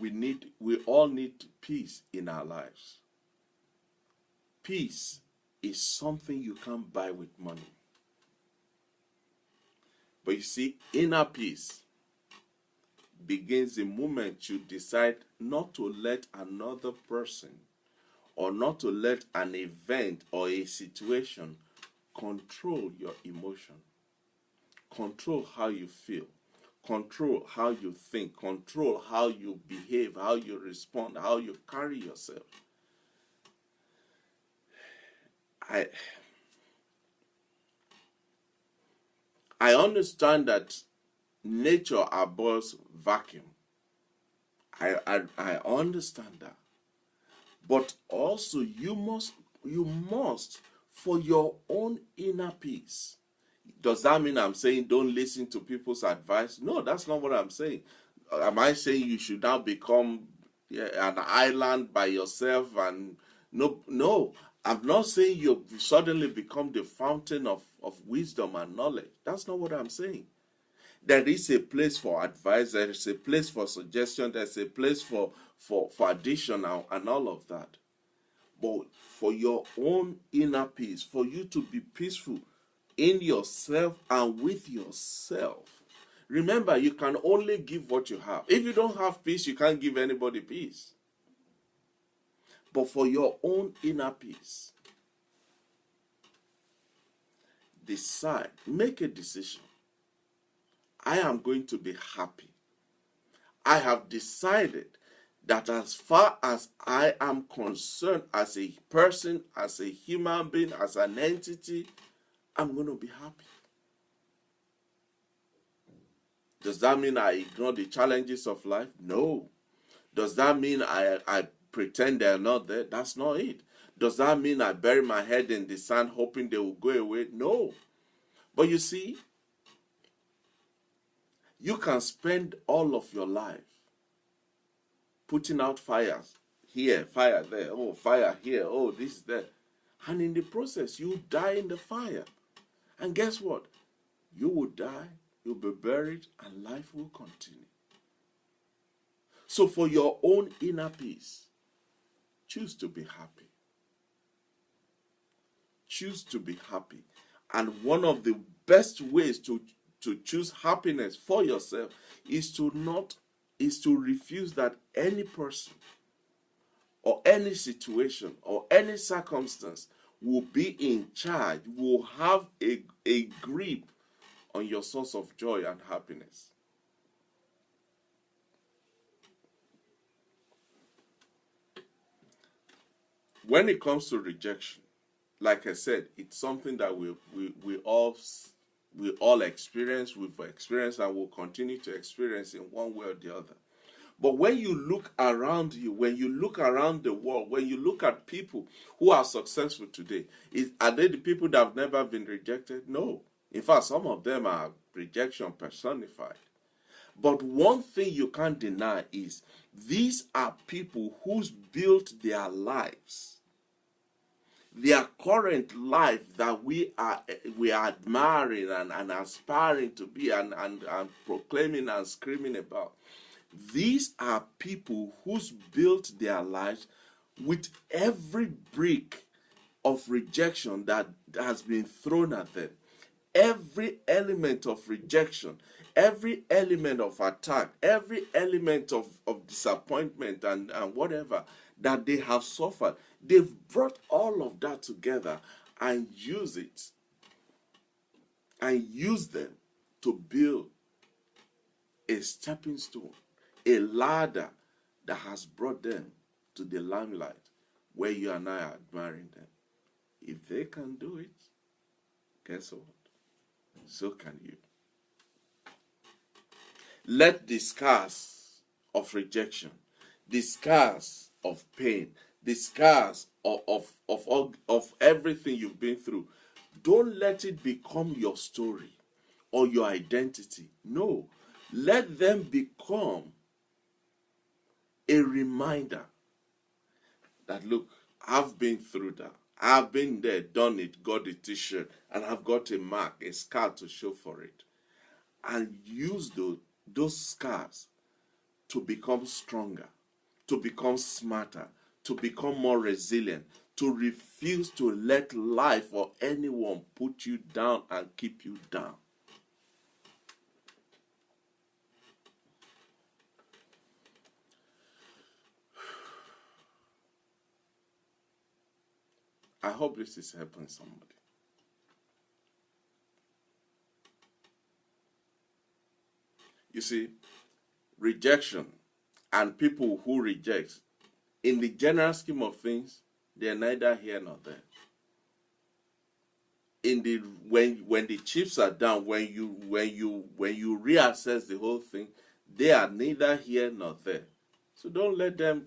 We all need peace in our lives. Peace is something you can't buy with money. But you see, inner peace begins the moment you decide not to let another person or not to let an event or a situation control your emotion, control how you feel, control how you think, control how you behave, how you respond, how you carry yourself. I understand that nature abhors vacuum. I understand that. But also you must, for your own inner peace. Does that mean I'm saying don't listen to people's advice? No, that's not what I'm saying. Am I saying you should now become an island by yourself? And no, I'm not saying you suddenly become the fountain of wisdom and knowledge. That's not what I'm saying. There is a place for advice, there is a place for suggestion, there's a place for addition and all of that. But for your own inner peace, for you to be peaceful in yourself and with yourself. Remember, you can only give what you have. If you don't have peace, you can't give anybody peace. But for your own inner peace, decide, make a decision. I am going to be happy. I have decided that as far as I am concerned, as a person, as a human being, as an entity, I'm going to be happy. Does that mean I ignore the challenges of life? No. Does that mean I pretend they're not there? That's not it. Does that mean I bury my head in the sand hoping they will go away? No. But you see, you can spend all of your life putting out fires here, fire there, oh, fire here, oh, this, there. And in the process, you die in the fire. And guess what? You will die, you'll be buried, and life will continue. So for your own inner peace, choose to be happy. Choose to be happy. And one of the best ways to choose happiness for yourself is to refuse that any person or any situation or any circumstance will be in charge, will have a grip on your source of joy and happiness. When it comes to rejection, like I said, it's something that we all experience, we've experienced, and will continue to experience in one way or the other. But when you look around you, when you look around the world, when you look at people who are successful today, are they the people that have never been rejected? No. In fact, some of them are rejection personified. But one thing you can't deny is these are people who's built their lives their current life that we are admiring and aspiring to be and proclaiming and screaming about. These are people who's built their lives with every brick of rejection that has been thrown at them. Every element of rejection, every element of attack, every element of disappointment and whatever that they have suffered, they've brought all of that together and use it and use them to build a stepping stone, a ladder that has brought them to the limelight where you and I are admiring them. If they can do it, guess what? So can you. Let the scars of rejection, the scars of pain, the scars of everything you've been through, don't let it become your story or your identity. No, let them become a reminder that, look, I've been through that. I've been there, done it, got a t-shirt, and I've got a mark, a scar to show for it. And use those scars to become stronger, to become smarter, to become more resilient, to refuse to let life or anyone put you down and keep you down. I hope this is helping somebody. You see, rejection and people who reject, in the general scheme of things, they are neither here nor there. When the chips are down, when you reassess the whole thing, they are neither here nor there. So don't let them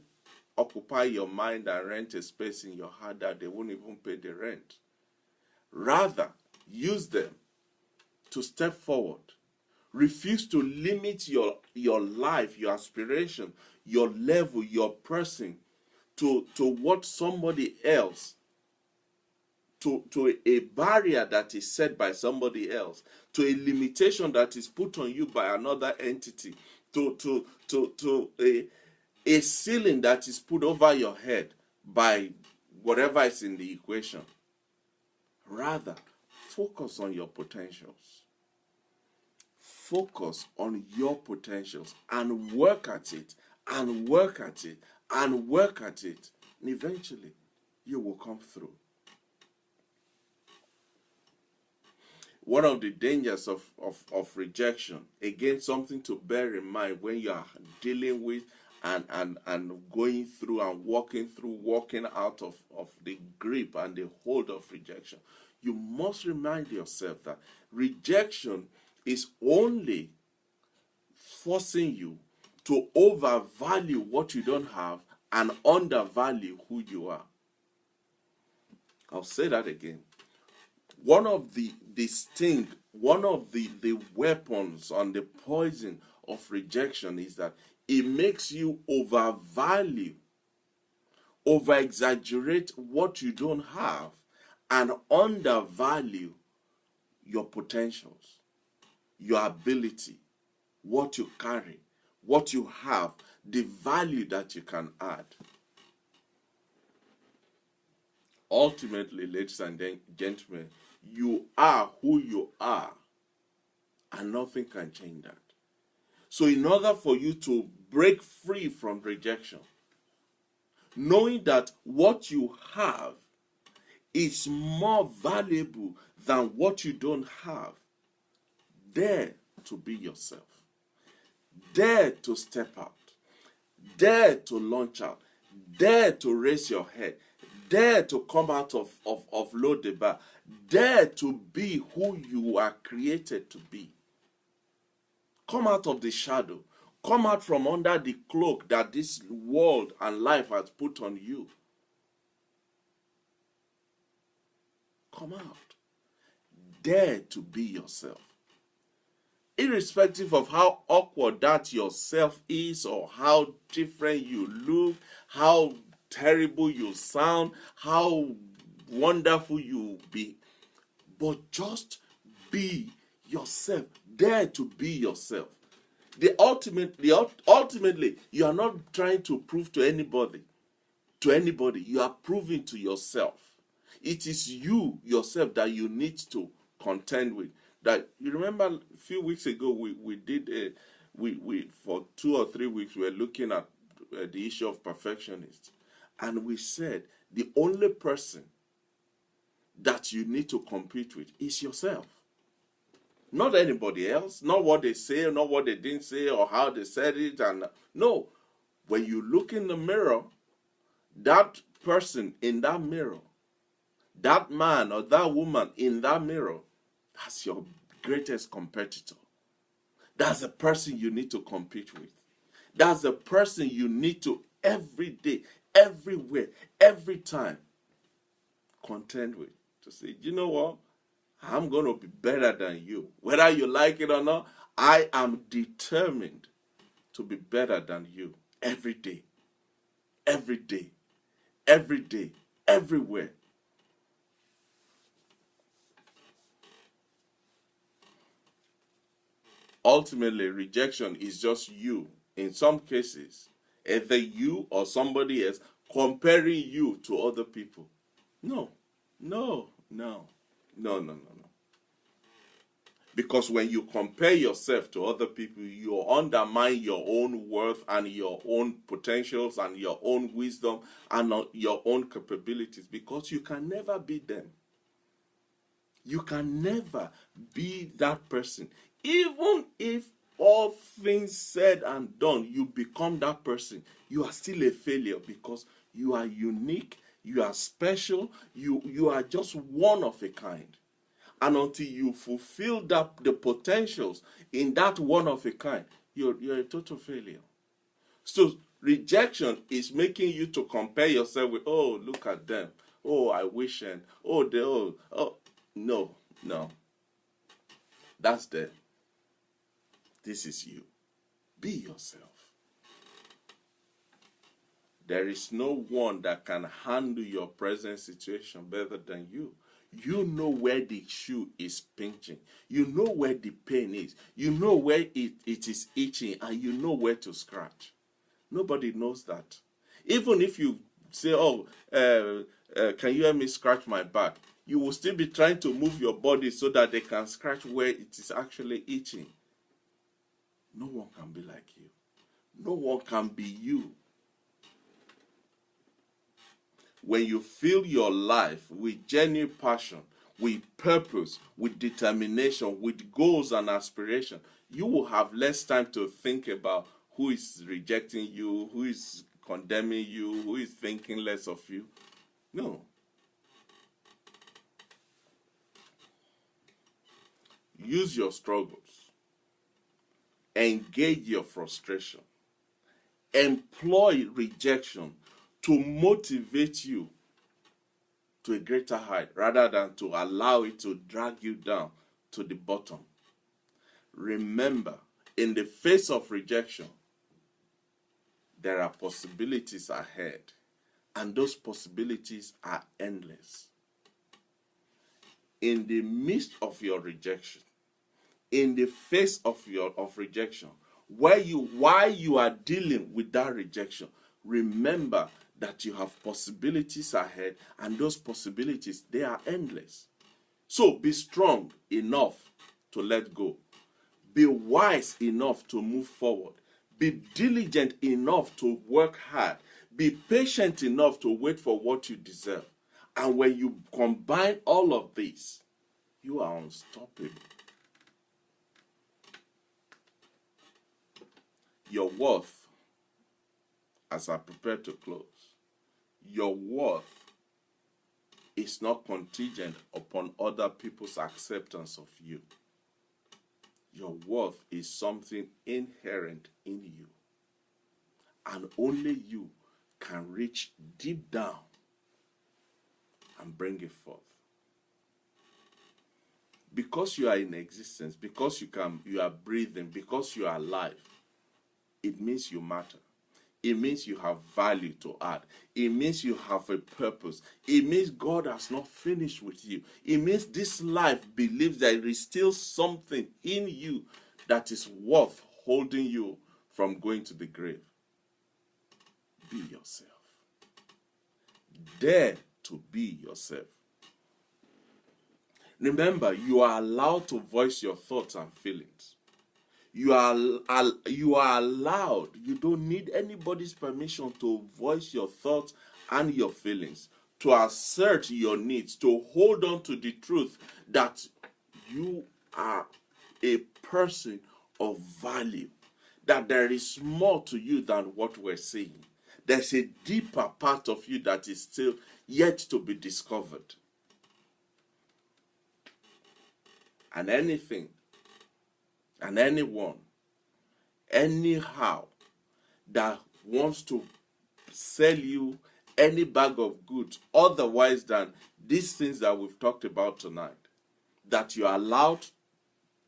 occupy your mind and rent a space in your heart that they won't even pay the rent. Rather, use them to step forward. Refuse to limit your life, your aspiration, your level, your person to what somebody else, to a barrier that is set by somebody else, to a limitation that is put on you by another entity, to a ceiling that is put over your head by whatever is in the equation. Rather, focus on your potentials. Focus on your potentials and work at it, and work at it, and work at it. And eventually, you will come through. One of the dangers of rejection, again, something to bear in mind when you are dealing with and going through and walking out of the grip and the hold of rejection, you must remind yourself that rejection is only forcing you to overvalue what you don't have and undervalue who you are. I'll say that again. One of the sting, one of the weapons on the poison of rejection is that it makes you overvalue, over-exaggerate what you don't have, and undervalue your potentials, your ability, what you carry, what you have, the value that you can add. Ultimately, ladies and gentlemen, you are who you are, and nothing can change that. So in order for you to break free from rejection, knowing that what you have is more valuable than what you don't have, dare to be yourself. Dare to step out. Dare to launch out. Dare to raise your head. Dare to come out of low the bar. Dare to be who you are created to be. Come out of the shadow. Come out from under the cloak that this world and life has put on you. Come out. Dare to be yourself. Irrespective of how awkward that yourself is, or how different you look, how terrible you sound, how wonderful you will be. But just be yourself. Dare to be yourself. Ultimately, you are not trying to prove to anybody. You are proving to yourself. It is you yourself that you need to contend with. That you remember a few weeks ago we did we for 2 or 3 weeks we were looking at the issue of perfectionists, and we said the only person that you need to compete with is yourself. Not anybody else, not what they say, not what they didn't say, or how they said it. And no, when you look in the mirror, that person in that mirror, that man or that woman in that mirror, that's your greatest competitor. That's the person you need to compete with. That's the person you need to every day, everywhere, every time contend with. To say, you know what? I'm going to be better than you. Whether you like it or not, I am determined to be better than you every day, every day, every day, everywhere. Ultimately, rejection is just you, in some cases, either you or somebody else comparing you to other people. No, no, no, no, no, no, no. Because when you compare yourself to other people, you undermine your own worth and your own potentials and your own wisdom and your own capabilities, because you can never be them. You can never be that person. Even if all things said and done, you become that person, you are still a failure, because you are unique, you are special, you are just one of a kind. And until you fulfill the potentials in that one of a kind, you're a total failure. So rejection is making you to compare yourself with, oh, look at them. Oh, I wish, and no, no. That's them. This is you. Be yourself. There is no one that can handle your present situation better than you. You know where the shoe is pinching. You know where the pain is. You know where it is itching, and you know where to scratch. Nobody knows that. Even if you say, oh, can you help me scratch my back? You will still be trying to move your body so that they can scratch where it is actually itching. No one can be like you. No one can be you. When you fill your life with genuine passion, with purpose, with determination, with goals and aspiration, you will have less time to think about who is rejecting you, who is condemning you, who is thinking less of you. No. Use your struggles. Engage your frustration. Employ rejection to motivate you to a greater height, rather than to allow it to drag you down to the bottom. Remember, in the face of rejection, there are possibilities ahead, and those possibilities are endless. In the midst of your rejection, in the face of rejection, while you are dealing with that rejection, remember that you have possibilities ahead, and those possibilities, they are endless. So be strong enough to let go. Be wise enough to move forward. Be diligent enough to work hard. Be patient enough to wait for what you deserve. And when you combine all of this, you are unstoppable. Your worth, as I prepare to close, your worth is not contingent upon other people's acceptance of you. Your worth is something inherent in you. And only you can reach deep down and bring it forth. Because you are in existence, because you are breathing, because you are alive, it means you matter. It means you have value to add. It means you have a purpose. It means God has not finished with you. It means this life believes that there is still something in you that is worth holding you from going to the grave. Be yourself. Dare to be yourself. Remember, you are allowed to voice your thoughts and feelings. You are allowed. You don't need anybody's permission to voice your thoughts and your feelings, to assert your needs, to hold on to the truth that you are a person of value, that there is more to you than what we're saying. There's a deeper part of you that is still yet to be discovered. And anything and anyone, anyhow, that wants to sell you any bag of goods otherwise than these things that we've talked about tonight, that you are allowed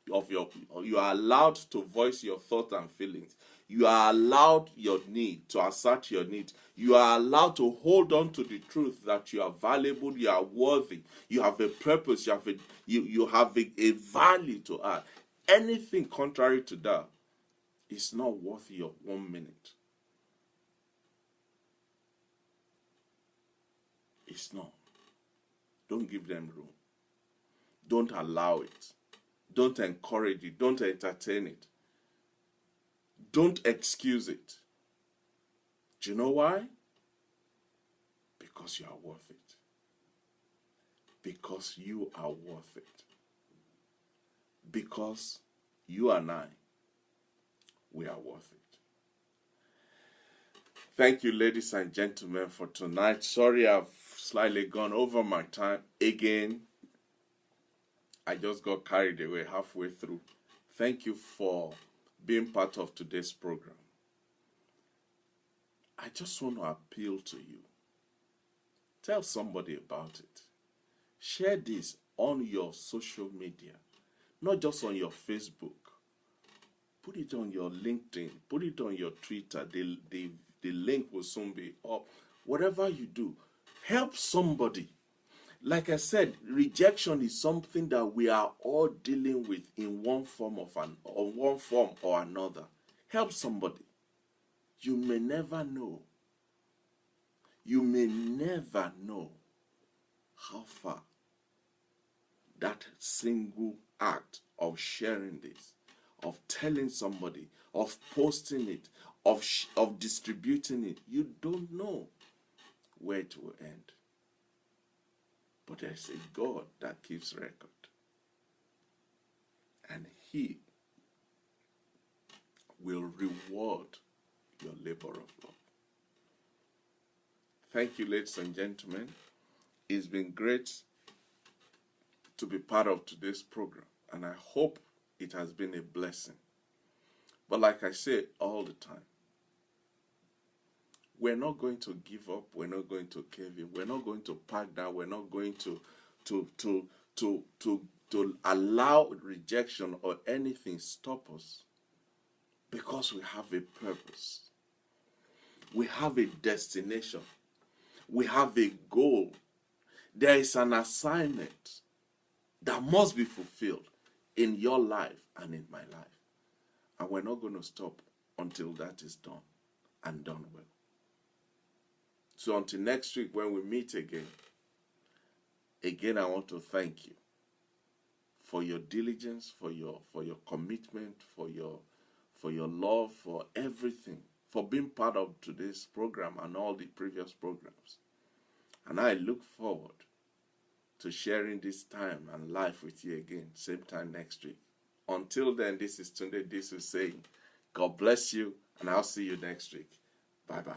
to voice your thoughts and feelings. You are allowed your need to assert your needs. You are allowed to hold on to the truth that you are valuable, you are worthy, you have a purpose, you have a value to add. Anything contrary to that is not worth your 1 minute. It's not. Don't give them room. Don't allow it. Don't encourage it. Don't entertain it. Don't excuse it. Do you know why? Because you are worth it. Because you are worth it. Because you and I, we are worth it. Thank you, ladies and gentlemen, for tonight. Sorry I've slightly gone over my time again. I just got carried away halfway through. Thank you for being part of today's program. I just want to appeal to you. Tell somebody about it. Share this on your social media, not just on your Facebook. Put it on your LinkedIn. Put it on your Twitter. The link will soon be up. Whatever you do, help somebody. Like I said, rejection is something that we are all dealing with in one form or another. Help somebody. You may never know. You may never know how far that single act of sharing this, of telling somebody, of posting it, of distributing it, you don't know where it will end. But there's a God that keeps record. And He will reward your labor of love. Thank you, ladies and gentlemen. It's been great to be part of today's program, and I hope it has been a blessing. But like I say all the time, we're not going to give up. We're not going to cave in. We're not going to pack down. We're not going to allow rejection or anything stop us, because we have a purpose. We have a destination. We have a goal. There is an assignment that must be fulfilled in your life and in my life. And we're not going to stop until that is done, and done well. So until next week when we meet again, I want to thank you for your diligence, for your commitment, for your love, for everything, for being part of today's program and all the previous programs. And I look forward to sharing this time and life with you again, same time next week. Until then, this is Tunde Disu saying, God bless you, and I'll see you next week. Bye-bye.